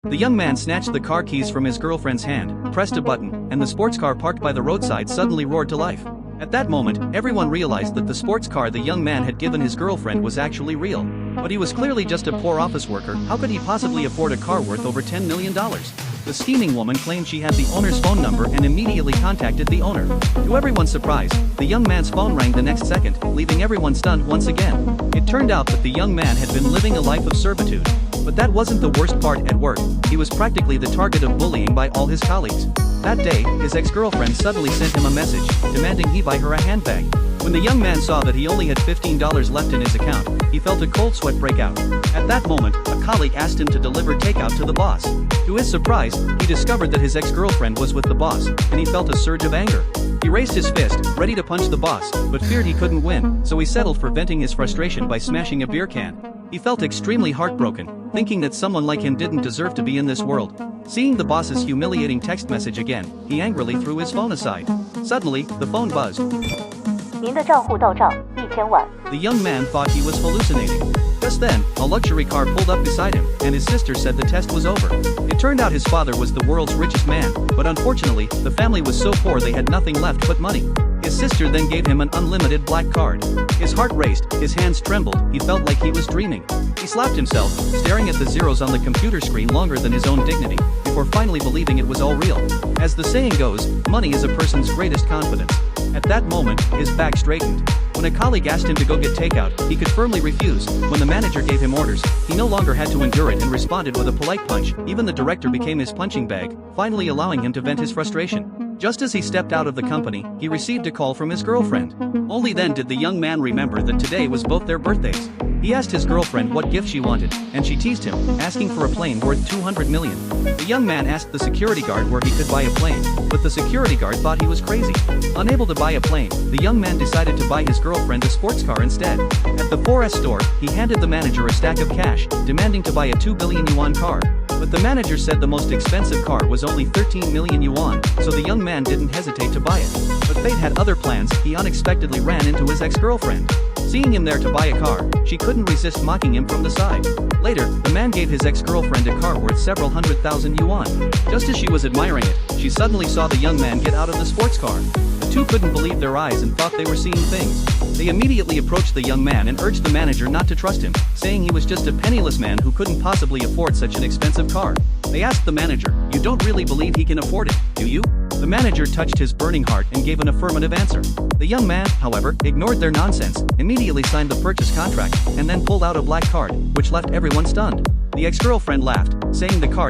The young man snatched the car keys from his girlfriend's hand, pressed a button, and the sports car parked by the roadside suddenly roared to life. At that moment, everyone realized that the sports car the young man had given his girlfriend was actually real. But he was clearly just a poor office worker. How could he possibly afford a car worth over $10 million? The scheming woman claimed she had the owner's phone number and immediately contacted the owner. To everyone's surprise, the young man's phone rang the next second, leaving everyone stunned once again. It turned out that the young man had been living a life of servitude. But that wasn't the worst part. At work, he was practically the target of bullying by all his colleagues. That day, his ex-girlfriend suddenly sent him a message, demanding he buy her a handbag. When the young man saw that he only had $15 left in his account, he felt a cold sweat break out. At that moment, a colleague asked him to deliver takeout to the boss. To his surprise, he discovered that his ex-girlfriend was with the boss, and he felt a surge of anger. He raised his fist, ready to punch the boss, but feared he couldn't win, so he settled for venting his frustration by smashing a beer can. He felt extremely heartbroken, thinking that someone like him didn't deserve to be in this world. Seeing the boss's humiliating text message again, he angrily threw his phone aside. Suddenly, the phone buzzed. 您的账户到账1000万。 The young man thought he was hallucinating. Just then, a luxury car pulled up beside him, and his sister said the test was over. It turned out his father was the world's richest man, but unfortunately, the family was so poor they had nothing left but money. His sister then gave him an unlimited black card. His heart raced, his hands trembled, he felt like he was dreaming. He slapped himself, staring at the zeros on the computer screen longer than his own dignity, before finally believing it was all real. As the saying goes, money is a person's greatest confidence. At that moment, his back straightened. When a colleague asked him to go get takeout, he could firmly refuse. When the manager gave him orders, he no longer had to endure it and responded with a polite punch. Even the director became his punching bag, finally allowing him to vent his frustration. Just as he stepped out of the company, he received a call from his girlfriend. Only then did the young man remember that today was both their birthdays. He asked his girlfriend what gift she wanted, and she teased him, asking for a plane worth $200 million. The young man asked the security guard where he could buy a plane, but the security guard thought he was crazy. Unable to buy a plane, the young man decided to buy his girlfriend a sports car instead. At the 4S store, he handed the manager a stack of cash, demanding to buy a 2 billion yuan car. But the manager said the most expensive car was only 13 million yuan, so the young man didn't hesitate to buy it. But fate had other plans. He unexpectedly ran into his ex-girlfriend. Seeing him there to buy a car, she couldn't resist mocking him from the side. Later, the man gave his ex-girlfriend a car worth several 100,000 yuan. Just as she was admiring it, she suddenly saw the young man get out of the sports car. The two couldn't believe their eyes and thought they were seeing things. They immediately approached the young man and urged the manager not to trust him, saying he was just a penniless man who couldn't possibly afford such an expensive car. They asked the manager, "You don't really believe he can afford it, do you?" The manager touched his burning heart and gave an affirmative answer. The young man, however, ignored their nonsense, immediately signed the purchase contract, and then pulled out a black card, which left everyone stunned. The ex-girlfriend laughed, saying the card